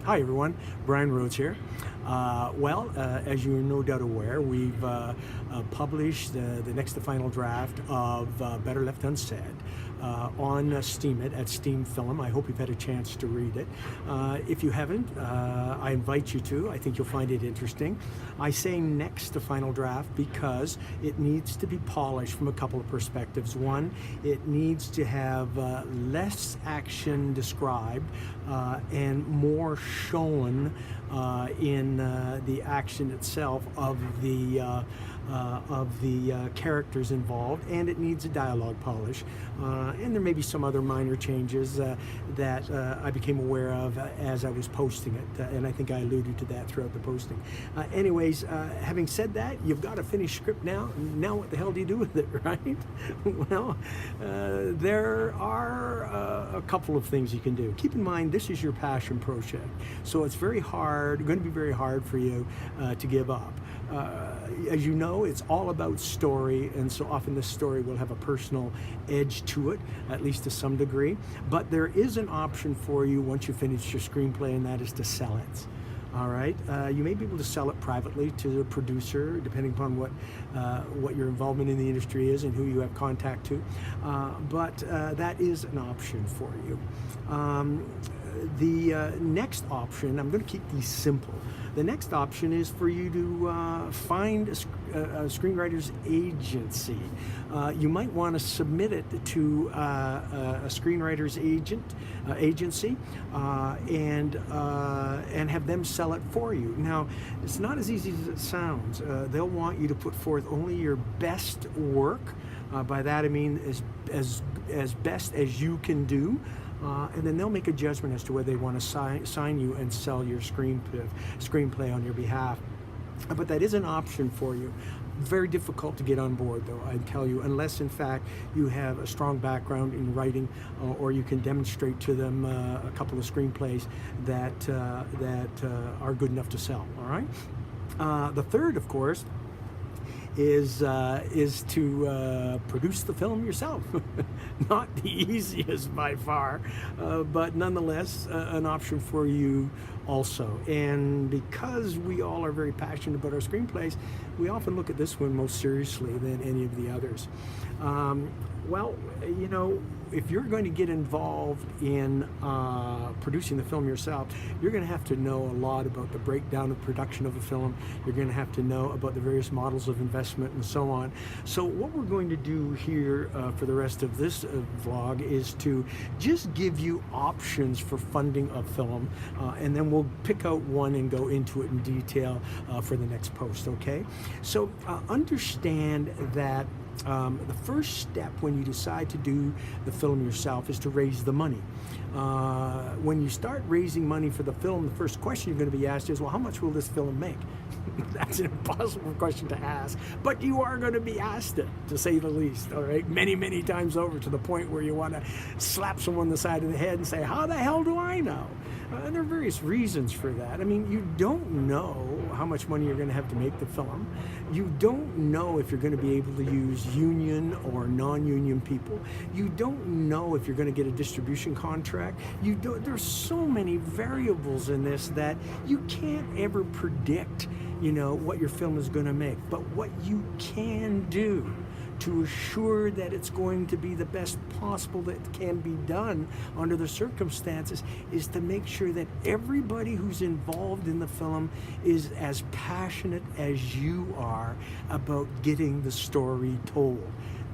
Hi everyone, Brian Rhodes here. As you're no doubt aware, we've published the next to final draft of Better Left Unsaid on Steemit at Steam Film. I hope you've had a chance to read it. If you haven't, I invite you to. I think you'll find it interesting. I say next to final draft because it needs to be polished from a couple of perspectives. One, it needs to have less action described and more shown in the action itself of the characters involved, and it needs a dialogue polish. And there may be some other minor changes that I became aware of as I was posting it, and I think I alluded to that throughout the posting. Anyways, having said that, you've got a finished script now. Now what the hell do you do with it, right? Well, there are a couple of things you can do. Keep in mind, this is your passion project, so it's going to be very hard for you to give up. As you know, it's all about story, and so often this story will have a personal edge to it, at least to some degree. But there is an option for you once you finish your screenplay, and that is to sell it. All right, you may be able to sell it privately to a producer, depending upon what your involvement in the industry is and who you have contact to. But that is an option for you. The next option, I'm going to keep these simple. The next option is for you to find a screenwriter's agency. You might want to submit it to a screenwriter's agency and have them sell it for you. Now, it's not as easy as it sounds. They'll want you to put forth only your best work. By that I mean as best as you can do. And then they'll make a judgment as to whether they want to sign you and sell your screenplay on your behalf. But that is an option for you. Very difficult to get on board, though, I tell you, unless in fact you have a strong background in writing, or you can demonstrate to them a couple of screenplays that are good enough to sell. All right. The third, of course, is to produce the film yourself. Not the easiest by far, but nonetheless an option for you also. And because we all are very passionate about our screenplays, we often look at this one most seriously than any of the others. Well, you know, if you're going to get involved in producing the film yourself, you're going to have to know a lot about the breakdown of production of a film. You're going to have to know about the various models of investment and so on. So what we're going to do here for the rest of this vlog is to just give you options for funding a film, and then we'll pick out one and go into it in detail for the next post, okay? So understand that the first step when you decide to do the film yourself is to raise the money. When you start raising money for the film, the first question you're going to be asked is, well, how much will this film make? That's an impossible question to ask, but you are going to be asked it, to say the least, all right? Many, many times over, to the point where you want to slap someone on the side of the head and say, how the hell do I know? There are various reasons for that. I mean, you don't know how much money you're going to have to make the film. You don't know if you're going to be able to use union or non-union people. You don't know if you're going to get a distribution contract. There's so many variables in this that you can't ever predict, you know, what your film is going to make. But what you can do to assure that it's going to be the best possible that can be done under the circumstances is to make sure that everybody who's involved in the film is as passionate as you are about getting the story told.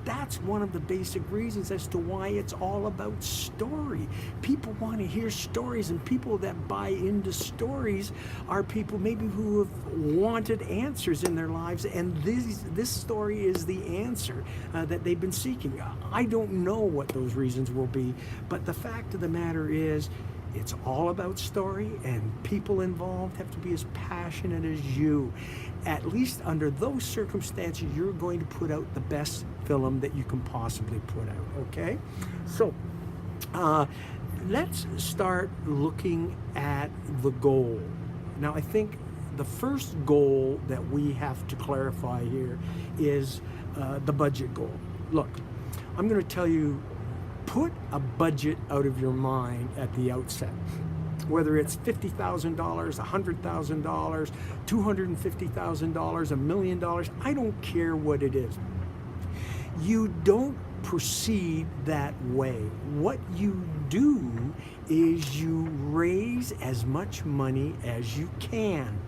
That's one of the basic reasons as to why it's all about story. People want to hear stories, and people that buy into stories are people maybe who have wanted answers in their lives, and this story is the answer that they've been seeking. I don't know what those reasons will be, but the fact of the matter is, it's all about story, and people involved have to be as passionate as you. At least under those circumstances, you're going to put out the best film that you can possibly put out, okay? So, let's start looking at the goal. Now, I think the first goal that we have to clarify here is the budget goal. Look, I'm going to tell you, put a budget out of your mind at the outset. whether it's $50,000, $100,000, $250,000, $1 million. I don't care what it is. You don't proceed that way. What you do is you raise as much money as you can.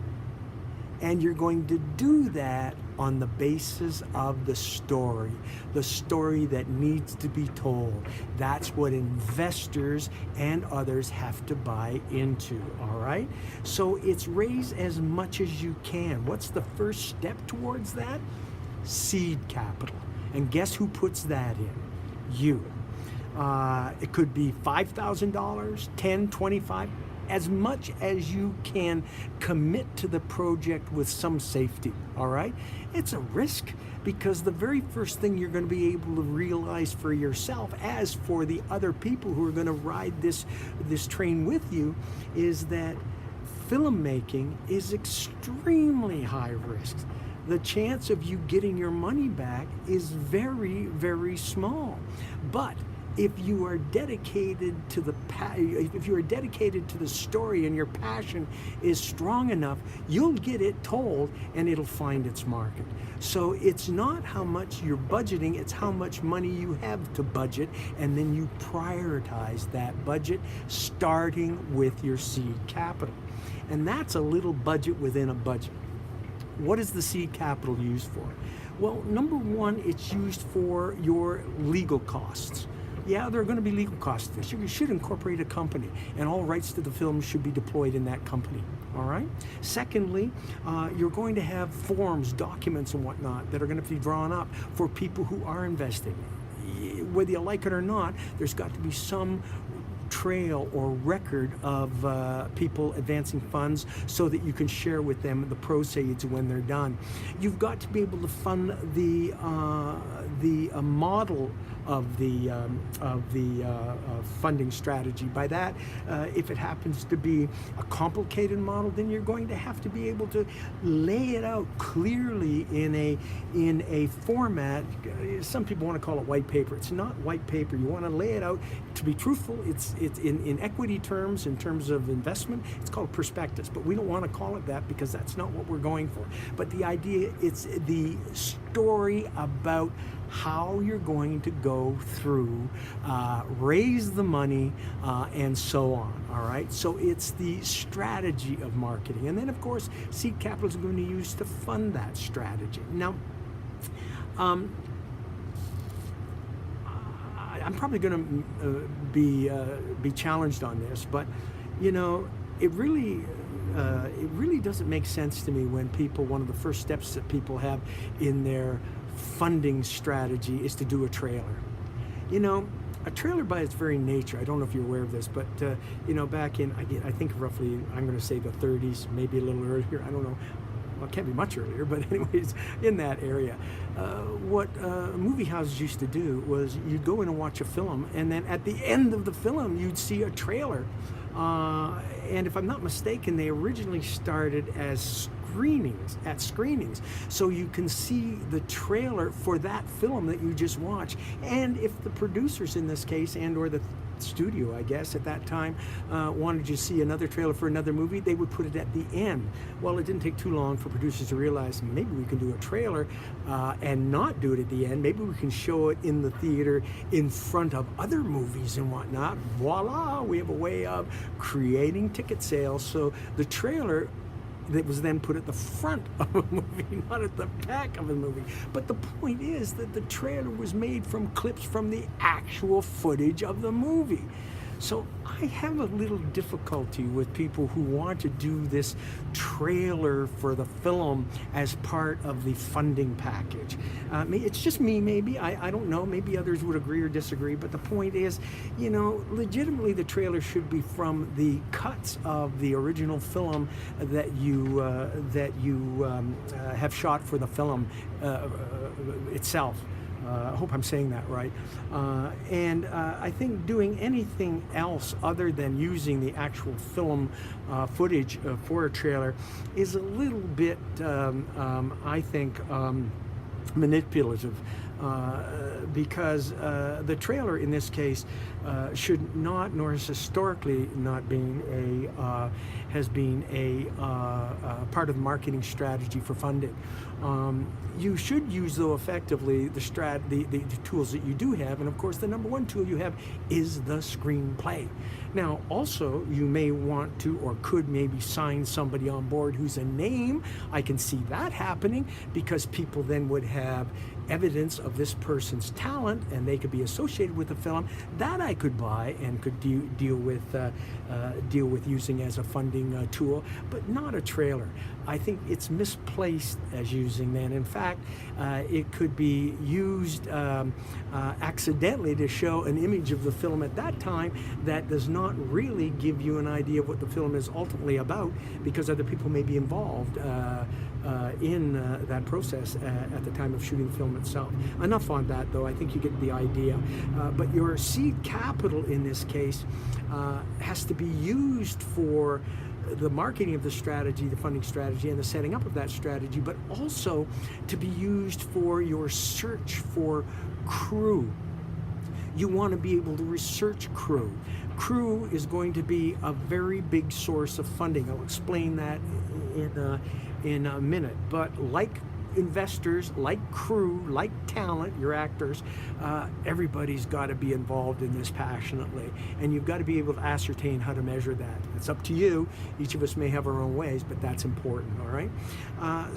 And you're going to do that on the basis of the story that needs to be told. That's what investors and others have to buy into, all right? So it's raise as much as you can. What's the first step towards that? Seed capital. And guess who puts that in? You. It could be $5,000, $10, $25, as much as you can commit to the project with some safety, all right? It's a risk, because the very first thing you're going to be able to realize for yourself, as for the other people who are going to ride this train with you, is that filmmaking is extremely high risk. The chance of you getting your money back is very, very small. But if you are dedicated to the story and your passion is strong enough, you'll get it told and it'll find its market. So it's not how much you're budgeting, it's how much money you have to budget, and then you prioritize that budget starting with your seed capital. And that's a little budget within a budget. What is the seed capital used for? Well, number one, it's used for your legal costs. Yeah, there are going to be legal costs to this. You should incorporate a company, and all rights to the film should be deployed in that company, all right? Secondly, you're going to have forms, documents, and whatnot that are going to be drawn up for people who are investing. Whether you like it or not, there's got to be some trail or record of people advancing funds so that you can share with them the proceeds when they're done. You've got to be able to fund the model of the funding strategy. By that, if it happens to be a complicated model, then you're going to have to be able to lay it out clearly in a format. Some people want to call it white paper. It's not white paper. You want to lay it out. To be truthful, it's in equity terms, in terms of investment, it's called prospectus, but we don't want to call it that because that's not what we're going for. But the idea, it's the story about how you're going to go through, raise the money, and so on, all right? So it's the strategy of marketing. And then, of course, seed capital is going to be used to fund that strategy. Now, I'm probably going to be challenged on this, but you know, it really doesn't make sense to me when people, one of the first steps that people have in their funding strategy is to do a trailer. You know, a trailer by its very nature, I don't know if you're aware of this, but you know, back in, I think roughly, I'm going to say the 30s, maybe a little earlier, I don't know. Well, it can't be much earlier, but anyways, in that area. What movie houses used to do was you'd go in and watch a film, and then at the end of the film, you'd see a trailer. And if I'm not mistaken, they originally started as screenings. So you can see the trailer for that film that you just watched. And if the producers in this case, and or the studio, I guess, at that time, wanted you to see another trailer for another movie, they would put it at the end. Well, it didn't take too long for producers to realize maybe we can do a trailer and not do it at the end. Maybe we can show it in the theater in front of other movies and whatnot. Voila, we have a way of creating ticket sales. So the trailer that was then put at the front of a movie, not at the back of a movie. But the point is that the trailer was made from clips from the actual footage of the movie. So I have a little difficulty with people who want to do this trailer for the film as part of the funding package. It's just me, maybe. I don't know. Maybe others would agree or disagree. But the point is, you know, legitimately the trailer should be from the cuts of the original film that you have shot for the film itself. I hope I'm saying that right. And I think doing anything else other than using the actual film footage for a trailer is a little bit, I think, manipulative. because the trailer in this case should not, nor has historically not been has been a part of the marketing strategy for funding. You should use, though, effectively the tools that you do have, and of course the number one tool you have is the screenplay. Now also you may want to, or could maybe, sign somebody on board who's a name. I can see that happening, because people then would have evidence of this person's talent and they could be associated with the film. That I could buy and could deal with using as a funding tool, but not a trailer. I think it's misplaced as using that. In fact, it could be used accidentally to show an image of the film at that time that does not really give you an idea of what the film is ultimately about, because other people may be involved in that process at the time of shooting the film itself. Enough on that, though. I think you get the idea. But your seed capital in this case has to be used for the marketing of the strategy, the funding strategy, and the setting up of that strategy, but also to be used for your search for crew. You want to be able to research crew. Crew is going to be a very big source of funding. I'll explain that in a minute. But like investors, like crew, like talent, your actors, everybody's got to be involved in this passionately, and you've got to be able to ascertain how to measure that. It's up to you. Each of us may have our own ways, but that's important. All right,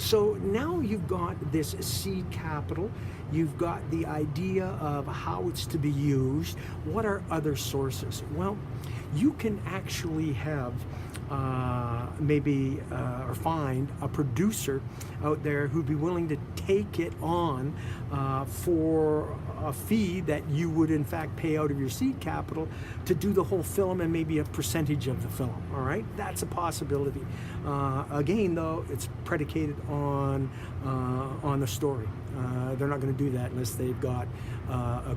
so now you've got this seed capital, you've got the idea of how it's to be used. What are other sources? Well, you can actually have maybe or find a producer out there who'd be willing to take it on for a fee that you would in fact pay out of your seed capital to do the whole film, and maybe a percentage of the film. All right, that's a possibility. Again, though, it's predicated on the story. They're not going to do that unless they've got a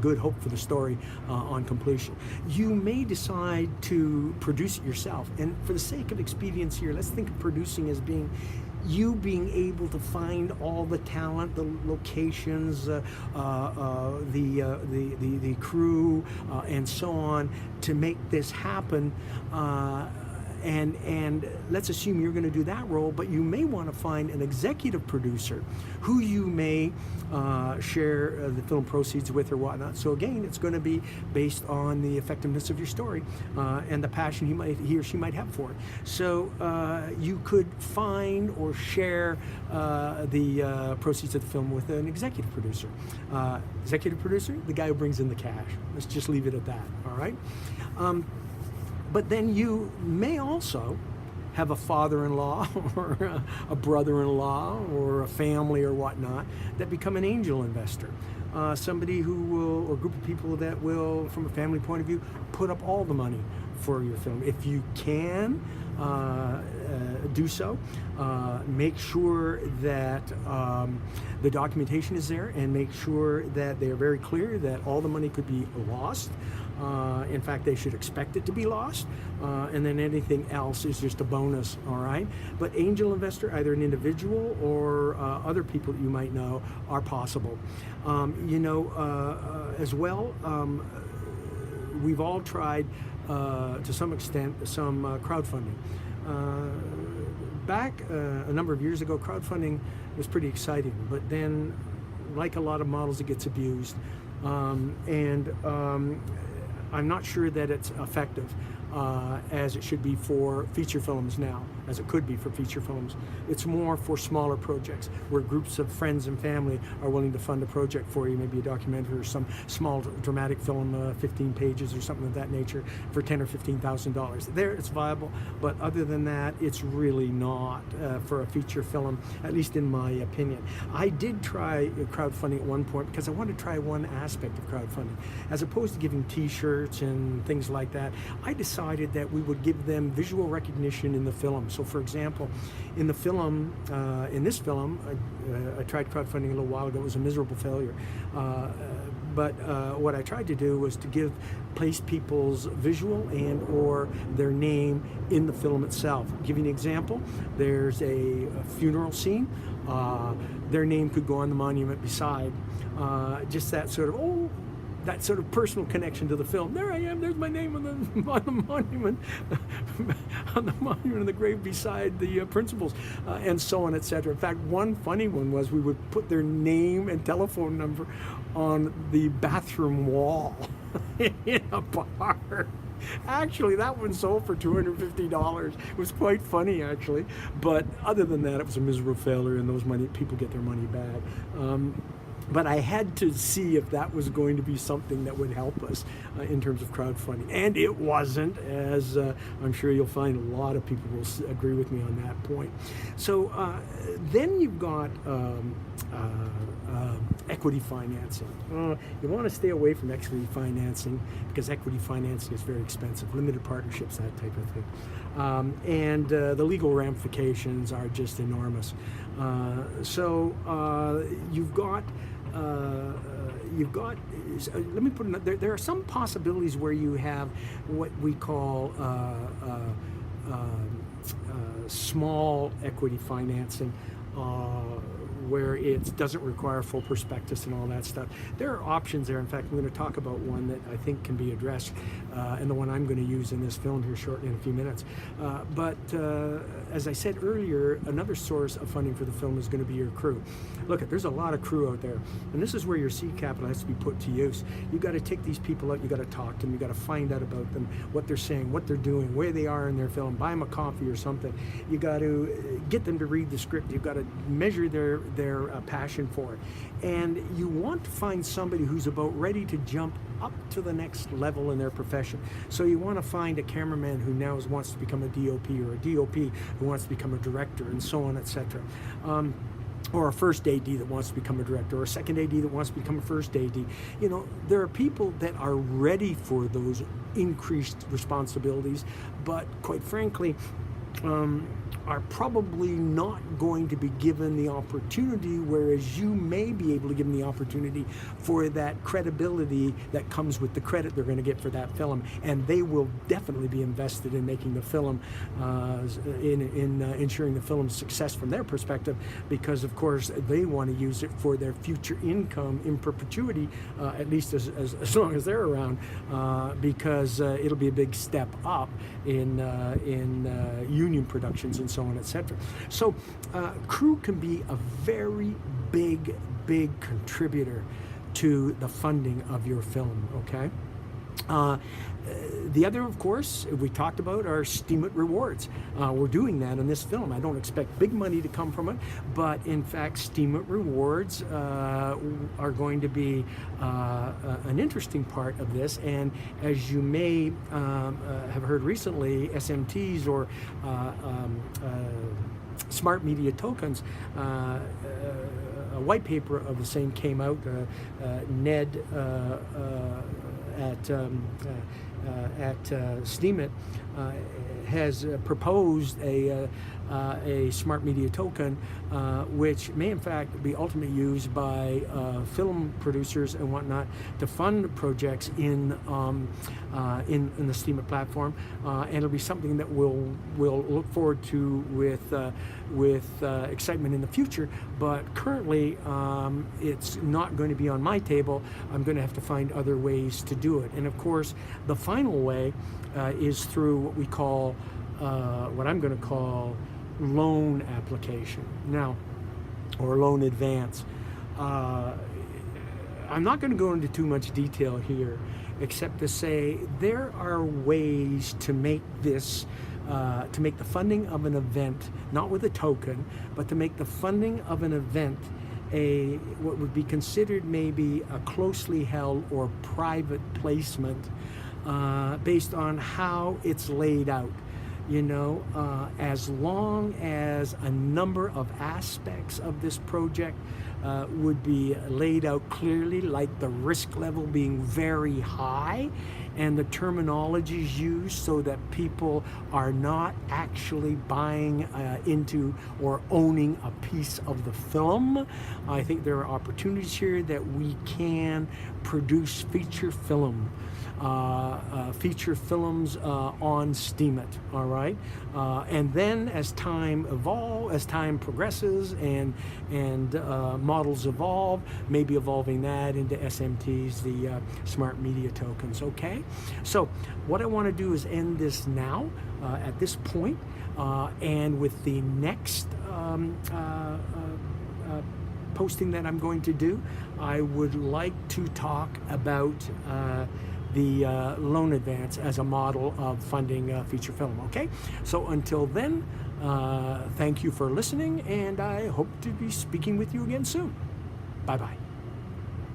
good hope for the story on completion. You may decide to produce it yourself, and for the sake of expedience here, let's think of producing as being you being able to find all the talent, the locations, the crew, and so on, to make this happen. And let's assume you're going to do that role, but you may want to find an executive producer who you may share the film proceeds with or whatnot. So again, it's going to be based on the effectiveness of your story and the passion he or she might have for it. So you could find or share the proceeds of the film with an executive producer. Executive producer, the guy who brings in the cash. Let's just leave it at that. All right. But then you may also have a father-in-law or a brother-in-law or a family or whatnot that become an angel investor. Somebody who will, or a group of people that will, from a family point of view, put up all the money for your film. If you can do so, make sure that the documentation is there, and make sure that they are very clear that all the money could be lost. In fact, they should expect it to be lost, and then anything else is just a bonus, all right? But angel investor, either an individual or other people that you might know, are possible. As well, we've all tried, to some extent, some crowdfunding. Back a number of years ago, crowdfunding was pretty exciting, but then, like a lot of models, it gets abused. I'm not sure that it's effective as it should be for feature films now, as it could be for feature films. It's more for smaller projects where groups of friends and family are willing to fund a project for you, maybe a documentary or some small dramatic film, 15 pages or something of that nature, for $10,000 or $15,000. There, it's viable, but other than that, it's really not for a feature film, at least in my opinion. I did try crowdfunding at one point because I wanted to try one aspect of crowdfunding. As opposed to giving t-shirts and things like that, I decided that we would give them visual recognition in the film. So for example, in the film, in this film, I tried crowdfunding a little while ago. It was a miserable failure. but what I tried to do was to place people's visual and or their name in the film itself. I'll give you an example. There's a funeral scene. Their name could go on the monument beside. Just that sort of, that sort of personal connection to the film. There I am, there's my name on the monument, on the monument, on the grave beside the principals, and so on, etc. In fact, one funny one was we would put their name and telephone number on the bathroom wall in a bar. Actually, that one sold for $250. It was quite funny, actually. But other than that, it was a miserable failure, and those people get their money back. But I had to see if that was going to be something that would help us in terms of crowdfunding. And it wasn't, as I'm sure you'll find a lot of people will agree with me on that point. So then you've got equity financing. You want to stay away from equity financing because equity financing is very expensive. Limited partnerships, that type of thing. And the legal ramifications are just enormous. So you've got, let me put it, there are some possibilities where you have what we call small equity financing, where it doesn't require full prospectus and all that stuff. There are options there. In fact, I'm going to talk about one that I think can be addressed, and the one I'm going to use in this film here shortly in a few minutes. But as I said earlier, another source of funding for the film is going to be your crew. Look, there's a lot of crew out there, and this is where your seed capital has to be put to use. You've got to take these people out, you've got to talk to them, you've got to find out about them, what they're saying, what they're doing, where they are in their film, buy them a coffee or something. You've got to get them to read the script, you've got to measure their passion for it. And you want to find somebody who's about ready to jump up to the next level in their profession. So you want to find a cameraman who now wants to become a DOP, or a DOP who wants to become a director, and so on, etc. Or a first AD that wants to become a director, or a second AD that wants to become a first AD. You know, there are people that are ready for those increased responsibilities, but quite frankly, are probably not going to be given the opportunity, whereas you may be able to give them the opportunity for that credibility that comes with the credit they're going to get for that film, and they will definitely be invested in making the film, in ensuring the film's success from their perspective, because of course they want to use it for their future income in perpetuity, at least as long as they're around, because it'll be a big step up in union productions and so on, etc. So crew can be a very big contributor to the funding of your film, okay? The other, of course, we talked about are Steemit rewards. We're doing that in this film. I don't expect big money to come from it, but in fact, Steemit rewards are going to be an interesting part of this. And as you may have heard recently, SMTs or smart media tokens, a white paper of the same came out. Ned at Steemit has proposed a smart media token, which may in fact be ultimately used by film producers and whatnot to fund projects in the Steemit platform, and it'll be something that we'll look forward to with excitement in the future. But currently, it's not going to be on my table. I'm going to have to find other ways to do it, and of course, the final way is through what we call, what I'm going to call, loan application now, or loan advance. I'm not going to go into too much detail here, except to say there are ways to make this, to make the funding of an event, not with a token, but to make the funding of an event what would be considered maybe a closely held or private placement, based on how it's laid out. You know, as long as a number of aspects of this project would be laid out clearly, like the risk level being very high and the terminologies used so that people are not actually buying into or owning a piece of the film. I think there are opportunities here that we can produce feature films on Steemit, all right? And then as time progresses and models evolve, maybe evolving that into SMTs, the smart media tokens, okay? So what I want to do is end this now at this point, and with the next posting that I'm going to do, I would like to talk about the loan advance as a model of funding feature film, okay? So until then, thank you for listening, and I hope to be speaking with you again soon. Bye-bye.